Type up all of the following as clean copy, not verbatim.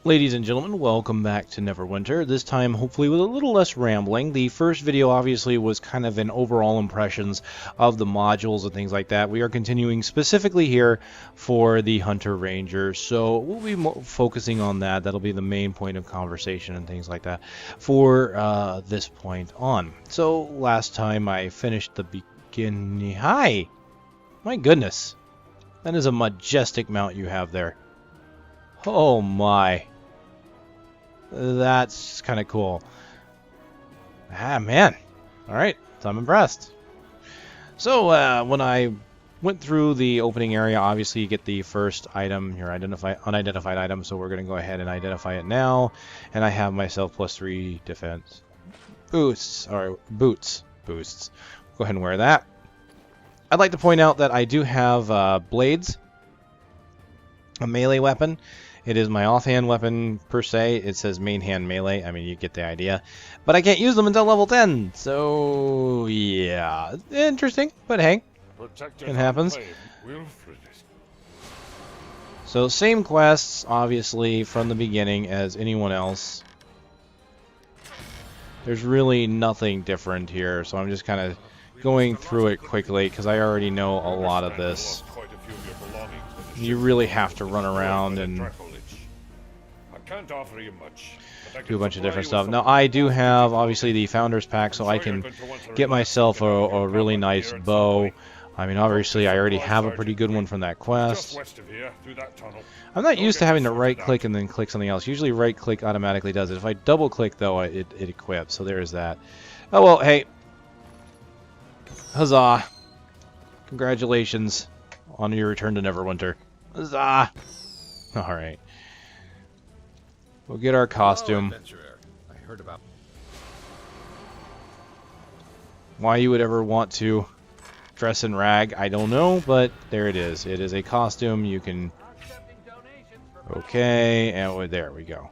Ladies and gentlemen, welcome back to Neverwinter, this time hopefully with a little less rambling. The first video obviously was kind of an overall impressions of the modules and things like that. We are continuing specifically here for the Hunter Ranger, so we'll be focusing on that. That'll be the main point of conversation and things like that for this point on. So last time I finished the beginning... Hi! My goodness! That is a majestic mount you have there. Oh my... That's kind of cool. Ah, man. Alright, so I'm impressed. So, when I went through the opening area, obviously you get the first item, your unidentified item, so we're going to go ahead and identify it now. And I have myself +3 defense boosts. Boosts. Go ahead and wear that. I'd like to point out that I do have blades, a melee weapon. It is my offhand weapon, per se. It says main hand melee. I mean, you get the idea. But I can't use them until level 10. So, yeah. Interesting, but hey. It happens. So, same quests, obviously, from the beginning as anyone else. There's really nothing different here. So, I'm just kind of going through it quickly because I already know a lot of this. You really have to run around and can't offer you much. Do a bunch of different stuff. Now, I do have, obviously, the Founder's Pack, so I can get myself a really nice bow. I mean, obviously, I already have a pretty good one from that quest. I'm not used to having to right-click and then click something else. Usually, right-click automatically does it. If I double-click, though, it equips. So there's that. Oh, well, hey. Huzzah. Congratulations on your return to Neverwinter. Huzzah. All right. We'll get our costume. I heard about why you would ever want to dress in rag, I don't know, but there it is. It is a costume. You can... Okay, and there we go.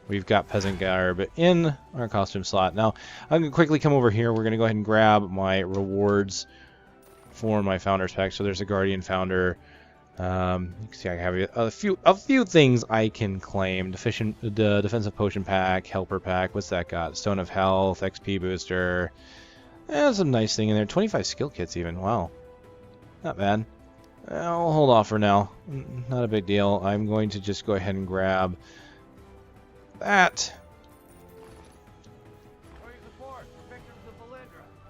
We've got peasant garb in our costume slot. Now, I'm going to quickly come over here. We're going to go ahead and grab my rewards for my Founder's Pack. So there's a Guardian Founder. You can see I have a few things I can claim. The Defensive Potion Pack, Helper Pack, what's that got? Stone of Health, XP Booster. There's some nice thing in there. 25 skill kits even, wow. Not bad. I'll hold off for now. Not a big deal. I'm going to just go ahead and grab that.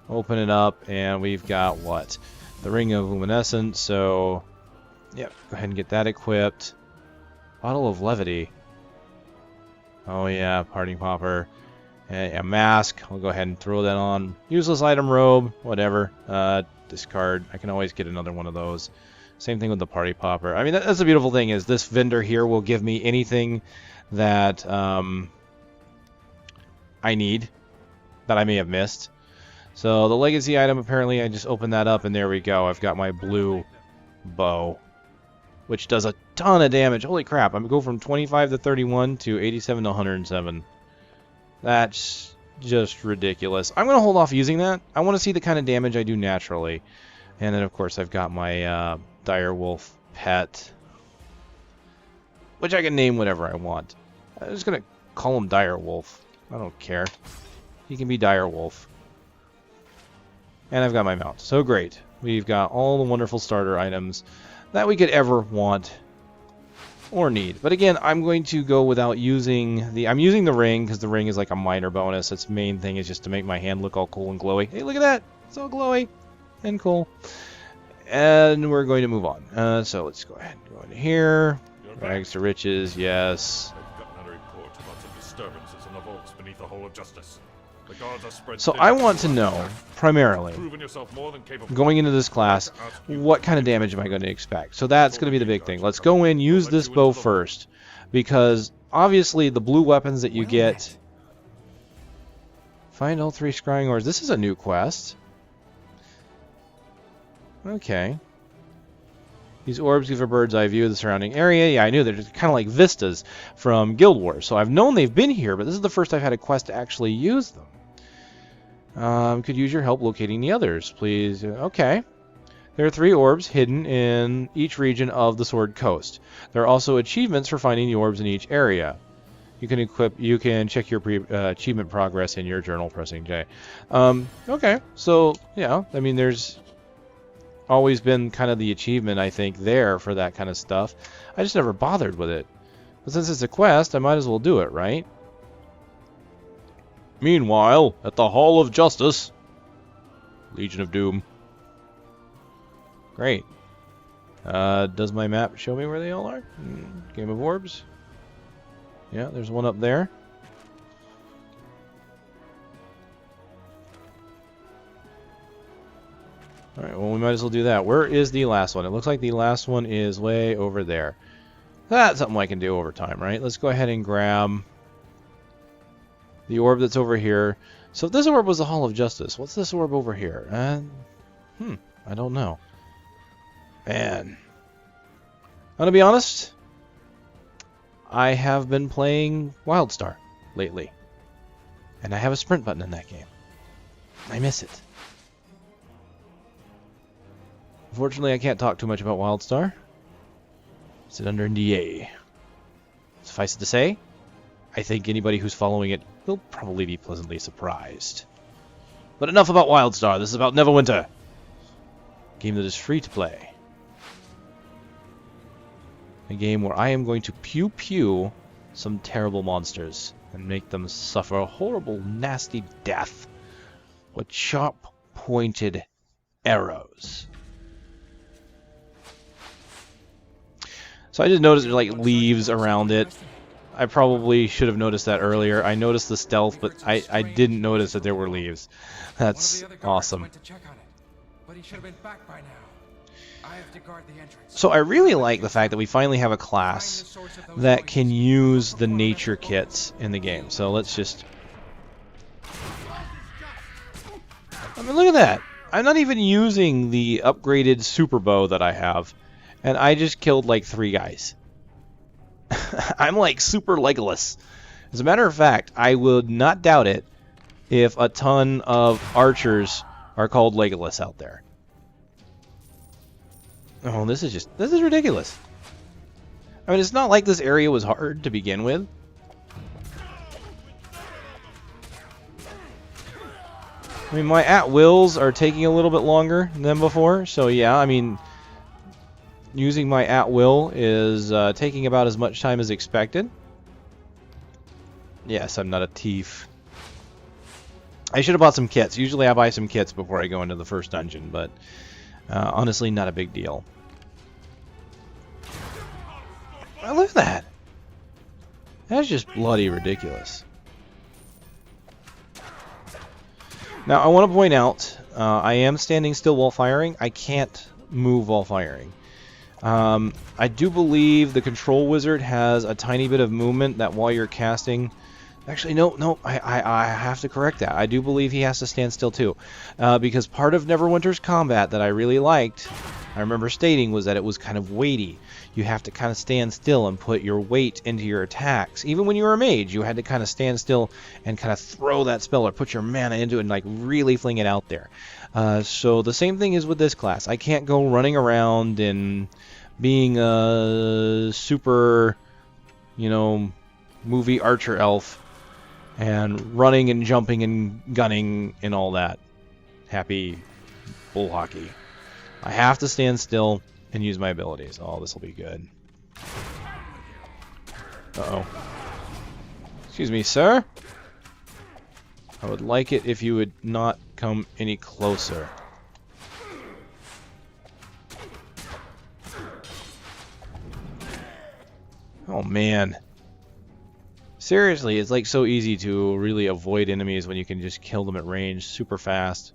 Open it up, and we've got what? The Ring of Luminescence, so... Yep, go ahead and get that equipped. Bottle of Levity. Oh yeah, Party Popper. A mask. I'll go ahead and throw that on. Useless item robe. Whatever. Discard. I can always get another one of those. Same thing with the Party Popper. I mean, that's the beautiful thing is this vendor here will give me anything that I need that I may have missed. So the Legacy item, apparently I just opened that up and there we go. I've got my blue bow, which does a ton of damage. Holy crap, I'm going to go from 25 to 31 to 87 to 107. That's just ridiculous. I'm going to hold off using that. I want to see the kind of damage I do naturally. And then, of course, I've got my Direwolf pet, which I can name whatever I want. I'm just going to call him Direwolf. I don't care. He can be Direwolf. And I've got my mount. So great. We've got all the wonderful starter items that we could ever want or need. But again, I'm going to go without using the... I'm using the ring because the ring is like a minor bonus. Its main thing is just to make my hand look all cool and glowy. Hey, look at that! It's all glowy and cool. And we're going to move on. So let's go ahead and go into here. Rags to riches, yes. I've gotten a report about some disturbances in the vaults beneath the Hall of Justice. The guards are spread So thin. I want to know, primarily, Proven yourself more than capable. going into this class, what kind of damage am I going to expect? So that's going to be the big thing. Let's go in, use this bow first, because obviously the blue weapons that you get... Find all 3 scrying ores. This is a new quest. Okay. These orbs give a bird's eye view of the surrounding area. Yeah, I knew they're just kind of like vistas from Guild Wars. So I've known they've been here, but this is the first I've had a quest to actually use them. Could use your help locating the others, please. Okay. There are 3 orbs hidden in each region of the Sword Coast. There are also achievements for finding the orbs in each area. You can check your achievement progress in your journal pressing J. Okay, so yeah, I mean there's always been kind of the achievement, I think, there for that kind of stuff. I just never bothered with it. But since it's a quest, I might as well do it, right? Meanwhile, at the Hall of Justice, Legion of Doom. Great. Does my map show me where they all are? Game of Orbs. Yeah, there's one up there. Alright, well we might as well do that. Where is the last one? It looks like the last one is way over there. That's something I can do over time, right? Let's go ahead and grab the orb that's over here. So if this orb was the Hall of Justice, what's this orb over here? I don't know. Man. I'm gonna be honest, I have been playing WildStar lately. And I have a sprint button in that game. I miss it. Unfortunately, I can't talk too much about WildStar. It's under NDA. Suffice it to say, I think anybody who's following it will probably be pleasantly surprised. But enough about WildStar. This is about Neverwinter. A game that is free to play. A game where I am going to pew-pew some terrible monsters and make them suffer a horrible, nasty death with sharp-pointed arrows. So I just noticed there's like leaves around it. I probably should have noticed that earlier. I noticed the stealth, but I didn't notice that there were leaves. That's awesome. So I really like the fact that we finally have a class that can use the nature kits in the game. So let's just... I mean, look at that. I'm not even using the upgraded super bow that I have. And I just killed like 3 guys. I'm like super Legolas. As a matter of fact, I would not doubt it if a ton of archers are called Legolas out there. Oh, this is ridiculous. I mean, it's not like this area was hard to begin with. I mean, my at-wills are taking a little bit longer than before, so yeah, I mean, using my at-will is taking about as much time as expected. Yes, I'm not a thief. I should have bought some kits. Usually I buy some kits before I go into the first dungeon, but honestly, not a big deal. Oh, look at that. That's just bloody ridiculous. Now, I want to point out, I am standing still while firing. I can't move while firing. I do believe the control wizard has a tiny bit of movement that while you're casting... Actually, no, I have to correct that. I do believe he has to stand still too. Because part of Neverwinter's combat that I really liked, I remember stating, was that it was kind of weighty. You have to kind of stand still and put your weight into your attacks. Even when you were a mage, you had to kind of stand still and kind of throw that spell or put your mana into it and like really fling it out there. So the same thing is with this class. I can't go running around and being a super, movie archer elf and running and jumping and gunning and all that happy bull hockey. I have to stand still and use my abilities. Oh, this will be good. Uh-oh. Excuse me, sir. I would like it if you would not come any closer. Oh, man. Seriously, it's like so easy to really avoid enemies when you can just kill them at range super fast.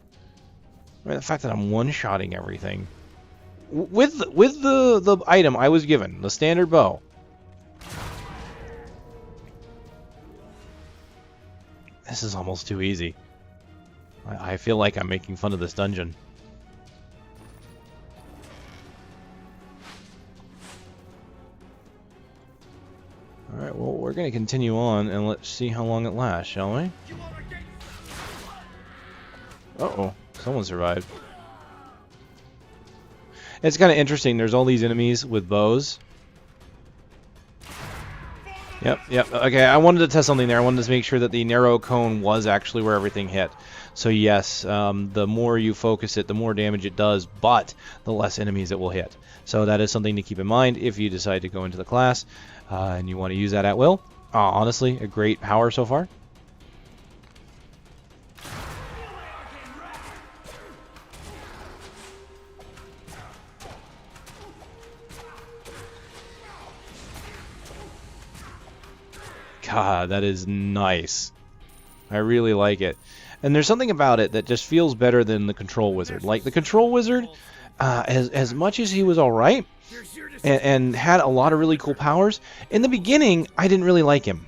I mean, the fact that I'm one-shotting everything. With the item I was given, the standard bow. This is almost too easy. I feel like I'm making fun of this dungeon. Alright, well, we're going to continue on, and let's see how long it lasts, shall we? Uh-oh, someone survived. It's kind of interesting. There's all these enemies with bows. Yep. Okay, I wanted to test something there. I wanted to make sure that the narrow cone was actually where everything hit. So yes, the more you focus it, the more damage it does, but the less enemies it will hit. So that is something to keep in mind if you decide to go into the class and you want to use that at will. Honestly, a great power so far. God, that is nice. I really like it. And there's something about it that just feels better than the Control Wizard. Like, the Control Wizard, as much as he was alright, and had a lot of really cool powers, in the beginning, I didn't really like him.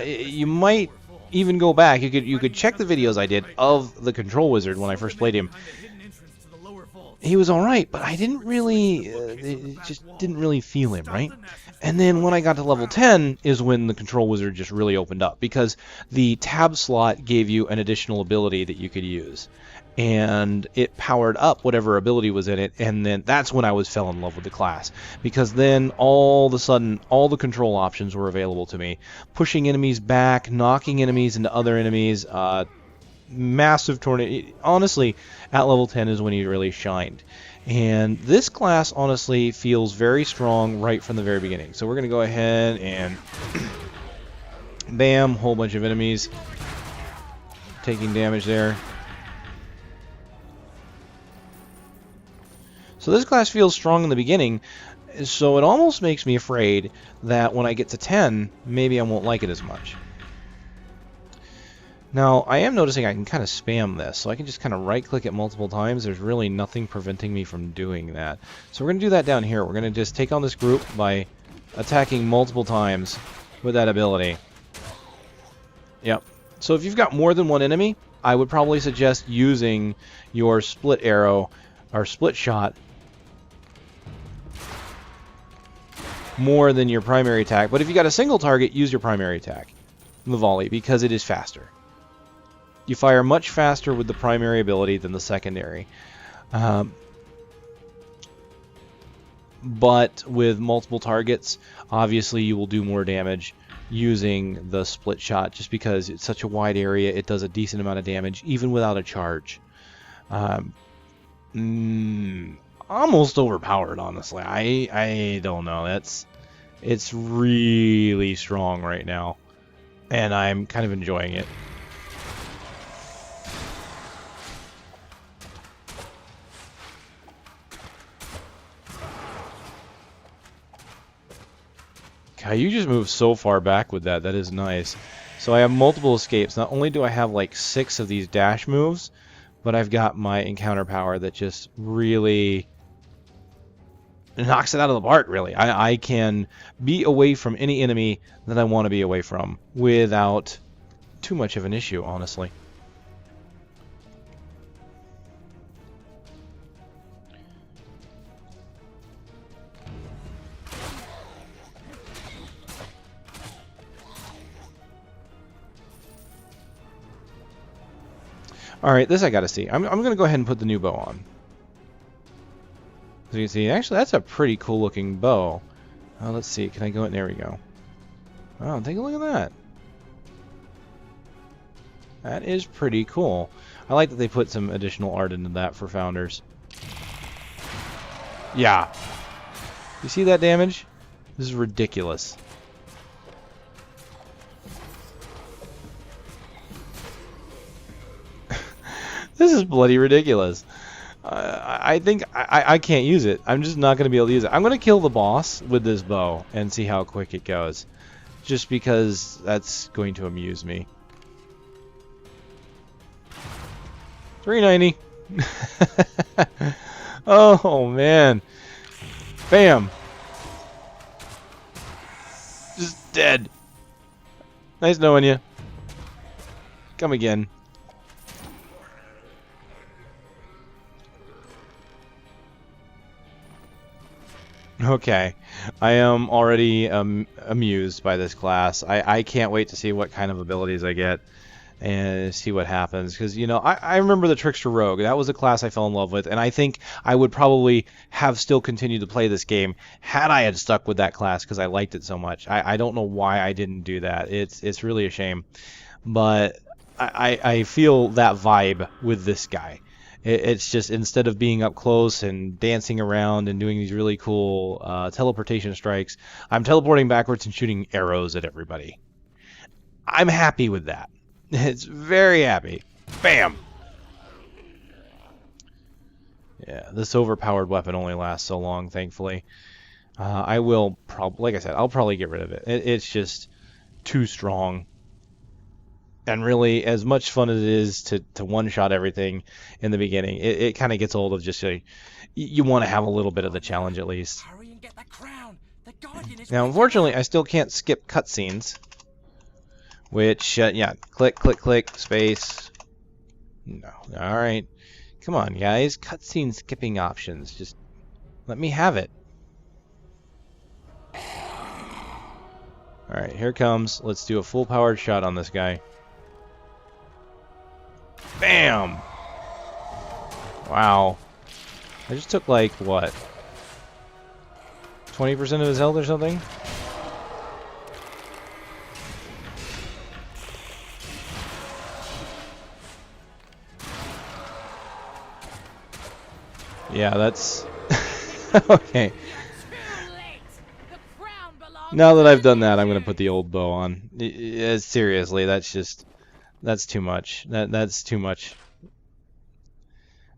You might even go back, you could check the videos I did of the Control Wizard when I first played him. He was alright, but I didn't really, just didn't really feel him, right? And then when I got to level 10 is when the Control Wizard just really opened up, because the tab slot gave you an additional ability that you could use. And it powered up whatever ability was in it, and then that's when I fell in love with the class. Because then all of a sudden, all the control options were available to me. Pushing enemies back, knocking enemies into other enemies, massive tornado. Honestly, at level 10 is when he really shined. And this class, honestly, feels very strong right from the very beginning. So we're going to go ahead and bam, whole bunch of enemies taking damage there. So this class feels strong in the beginning, so it almost makes me afraid that when I get to 10, maybe I won't like it as much. Now, I am noticing I can kind of spam this, so I can just kind of right-click it multiple times. There's really nothing preventing me from doing that. So we're going to do that down here. We're going to just take on this group by attacking multiple times with that ability. Yep. So if you've got more than one enemy, I would probably suggest using your split arrow, or split shot, more than your primary attack. But if you got a single target, use your primary attack, the volley, because it is faster. You fire much faster with the primary ability than the secondary. But with multiple targets, obviously you will do more damage using the split shot, just because it's such a wide area. It does a decent amount of damage, even without a charge. Almost overpowered, honestly. I don't know. It's really strong right now, and I'm kind of enjoying it. God, you just move so far back with that. That is nice. So I have multiple escapes. Not only do I have like 6 of these dash moves, but I've got my encounter power that just really knocks it out of the park, really. I can be away from any enemy that I want to be away from without too much of an issue, honestly. Alright, this I gotta see. I'm gonna go ahead and put the new bow on. So you can see, actually, that's a pretty cool looking bow. Let's see, can I go in? There we go. Oh, take a look at that. That is pretty cool. I like that they put some additional art into that for founders. Yeah. You see that damage? This is ridiculous. This is bloody ridiculous. I think I can't use it. I'm just not going to be able to use it. I'm going to kill the boss with this bow and see how quick it goes. Just because that's going to amuse me. 390. Oh, man. Bam. Just dead. Nice knowing you. Come again. Okay, I am already amused by this class. I can't wait to see what kind of abilities I get. and see what happens. Because, you know, I remember the Trickster Rogue. That was a class I fell in love with, and I think I would probably have still continued to play this game had I had stuck with that class because I liked it so much. I don't know why I didn't do that. It's really a shame. But I feel that vibe with this guy. It's just, instead of being up close and dancing around and doing these really cool teleportation strikes, I'm teleporting backwards and shooting arrows at everybody. I'm happy with that. It's very happy. Bam! Yeah, this overpowered weapon only lasts so long, thankfully. I will like I said, I'll probably get rid of it. It's just too strong. And really, as much fun as it is to one-shot everything in the beginning, it kind of gets old of just you want to have a little bit of the challenge at least. Hurry and get that crown. The Guardian is Now, unfortunately, I still can't skip cutscenes. Which, yeah, click, click, click, space. No. Alright. Come on, guys. Cutscene skipping options. Just let me have it. Alright, here it comes. Let's do a full-powered shot on this guy. Bam! Wow. I just took, like, what? 20% of his health or something? Yeah, that's... okay. Now that I've done that, I'm going to put the old bow on. Seriously, that's just... That's too much. That's too much.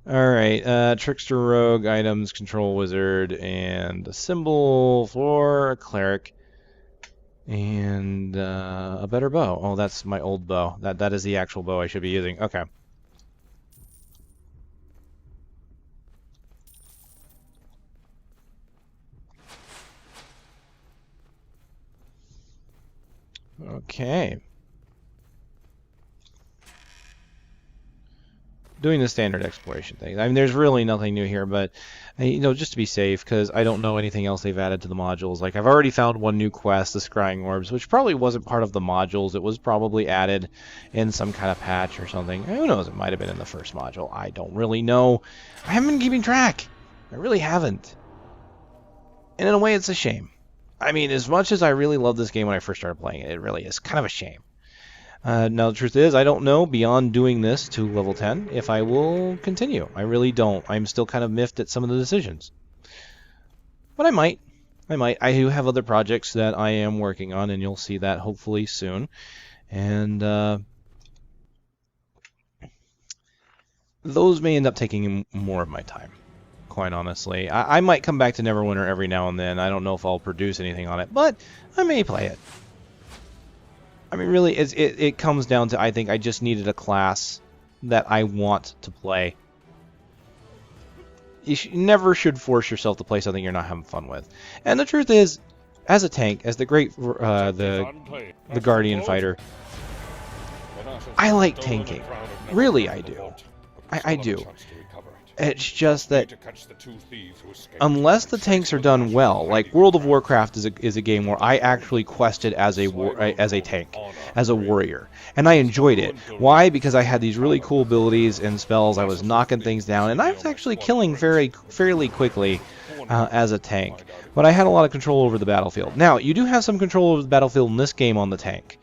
Alright, Trickster Rogue, items, Control Wizard, and a symbol for a Cleric. And a better bow. Oh, that's my old bow. That is the actual bow I should be using. Okay. Okay. Doing the standard exploration thing. I mean, there's really nothing new here, but, you know, just to be safe, because I don't know anything else they've added to the modules. Like, I've already found one new quest, the Scrying Orbs, which probably wasn't part of the modules. It was probably added in some kind of patch or something. Who knows? It might have been in the first module. I don't really know. I haven't been keeping track. I really haven't. And in a way, it's a shame. I mean, as much as I really loved this game when I first started playing it, it really is kind of a shame. Now, the truth is, I don't know, beyond doing this to level 10, if I will continue. I really don't. I'm still kind of miffed at some of the decisions. But I might. I do have other projects that I am working on, and you'll see that hopefully soon. And those may end up taking more of my time, quite honestly. I might come back to Neverwinter every now and then. I don't know if I'll produce anything on it, but I may play it. I mean, really, it comes down to, I think I just needed a class that I want to play. You never should force yourself to play something you're not having fun with. And the truth is, as a tank, as the great, the Guardian fighter, I like tanking. Really, I do. I do. It's just that unless the tanks are done well, like World of Warcraft is a game where I actually quested as a tank, as a warrior, and I enjoyed it. Why? Because I had these really cool abilities and spells. I was knocking things down, and I was actually killing fairly quickly as a tank. But I had a lot of control over the battlefield. Now, you do have some control over the battlefield in this game on the tank.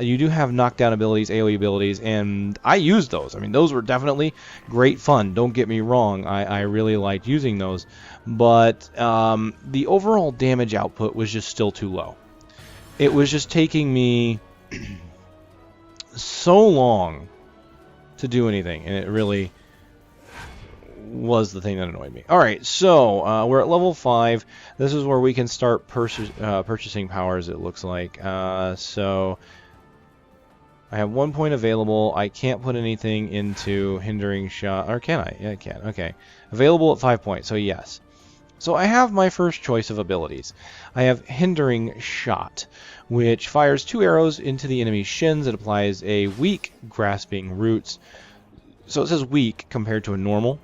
You do have knockdown abilities, AoE abilities, and I used those. I mean, those were definitely great fun. Don't get me wrong. I really liked using those. But the overall damage output was just still too low. It was just taking me so long to do anything, and it really was the thing that annoyed me. Alright, so we're at level 5. This is where we can start purchasing powers, it looks like. So I have 1 point available. I can't put anything into Hindering Shot. Or can I? Yeah, I can. Okay. Available at 5 points, so yes. So I have my first choice of abilities. I have Hindering Shot, which fires 2 arrows into the enemy's shins. It applies a weak grasping roots. So it says weak compared to a normal.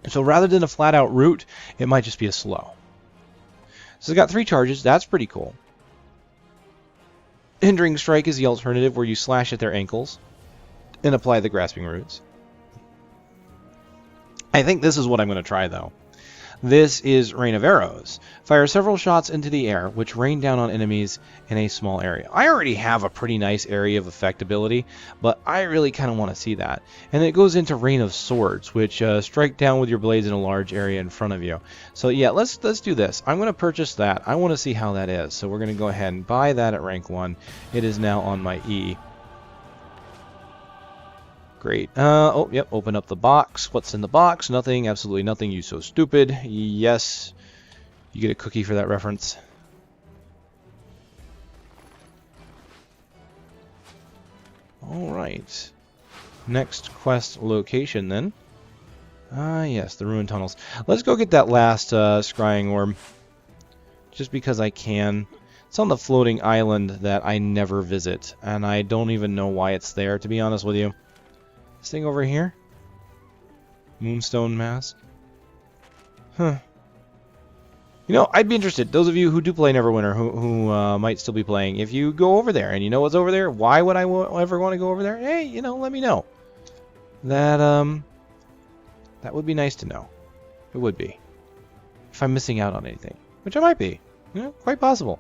So rather than a flat-out root, it might just be a slow. So it's got 3 charges. That's pretty cool. Hindering Strike is the alternative, where you slash at their ankles and apply the grasping roots. I think this is what I'm going to try, though. This is Rain of Arrows. Fire several shots into the air, which rain down on enemies in a small area. I already have a pretty nice area of effectability, but I really kind of want to see that. And it goes into Rain of Swords, which strike down with your blades in a large area in front of you. So yeah, let's do this. I'm going to purchase that. I want to see how that is. So we're going to go ahead and buy that at rank 1. It is now on my E. Great. Oh, yep, open up the box. What's in the box? Nothing. Absolutely nothing. You so stupid. Yes. You get a cookie for that reference. Alright. Next quest location, then. Yes, the ruined tunnels. Let's go get that last scrying orb. Just because I can. It's on the floating island that I never visit. And I don't even know why it's there, to be honest with you. This thing over here? Moonstone Mask? Huh. You know, I'd be interested. Those of you who do play Neverwinter, who might still be playing, if you go over there and you know what's over there, why would I ever want to go over there? Hey, you know, let me know. That would be nice to know. It would be. If I'm missing out on anything. Which I might be. You know, quite possible.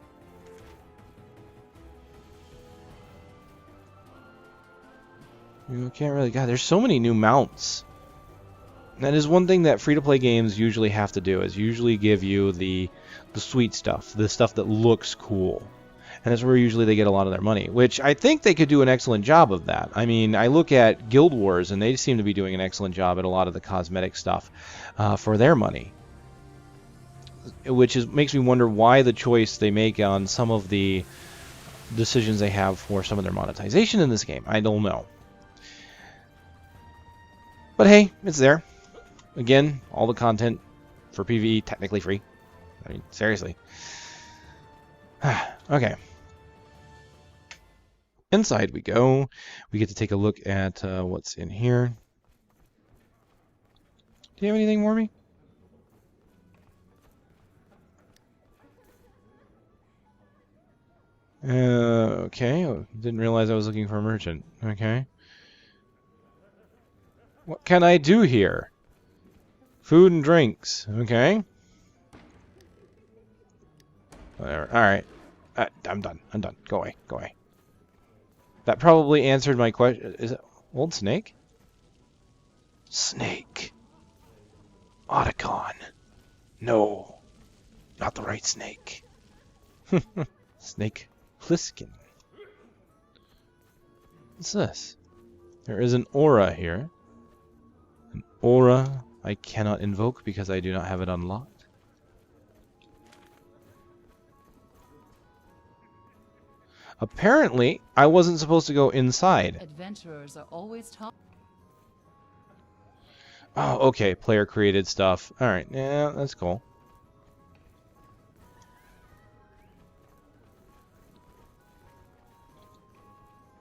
You can't really... God, there's so many new mounts. That is one thing that free-to-play games usually have to do, is usually give you the sweet stuff, the stuff that looks cool. And that's where usually they get a lot of their money, which I think they could do an excellent job of that. I mean, I look at Guild Wars, and they seem to be doing an excellent job at a lot of the cosmetic stuff for their money. Which makes me wonder why the choice they make on some of the decisions they have for some of their monetization in this game. I don't know. But hey, it's there. Again, all the content for PvE technically free. I mean, seriously. Okay. Inside we go. We get to take a look at what's in here. Do you have anything for me? Okay. Oh, didn't realize I was looking for a merchant. Okay. What can I do here? Food and drinks. Okay. Whatever. Alright. I'm done. I'm done. Go away. Go away. That probably answered my question. Is it Old Snake? Snake. Otacon. No. Not the right snake. Snake Plissken. What's this? There is an aura here. An aura I cannot invoke because I do not have it unlocked. Apparently, I wasn't supposed to go inside. Adventurers are always talking. Oh, okay. Player created stuff. Alright, yeah, that's cool.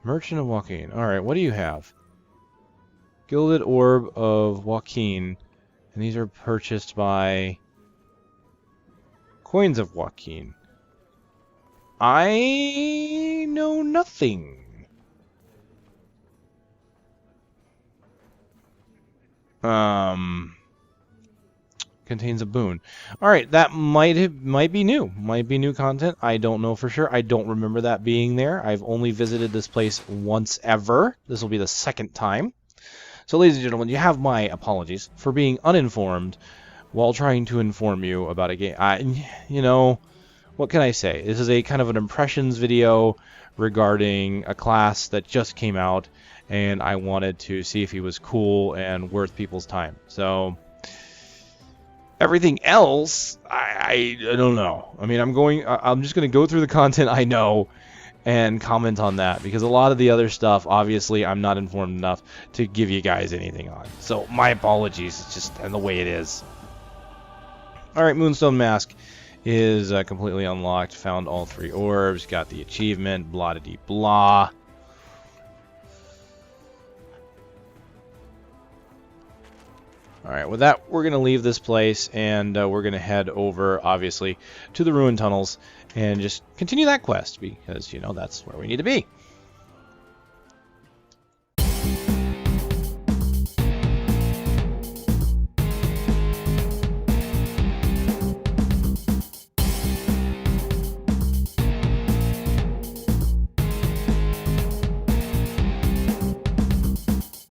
Merchant of Waukeen. Alright, what do you have? Gilded Orb of Waukeen. And these are purchased by Coins of Waukeen. I know nothing. Contains a boon. Alright, that might be new. Might be new content. I don't know for sure. I don't remember that being there. I've only visited this place once ever. This will be the second time. So, ladies and gentlemen, you have my apologies for being uninformed while trying to inform you about a game. You know, what can I say? This is a kind of an impressions video regarding a class that just came out, and I wanted to see if he was cool and worth people's time. So, everything else, I don't know. I mean, I'm just going to go through the content I know and comment on that, because a lot of the other stuff, obviously, I'm not informed enough to give you guys anything on. So, my apologies. It's just and the way it is. Alright, Moonstone Mask is completely unlocked. Found all 3 orbs. Got the achievement. Blah-de-dee-blah. Alright, with that, we're going to leave this place, and we're going to head over, obviously, to the ruined tunnels, and just continue that quest, because, you know, that's where we need to be.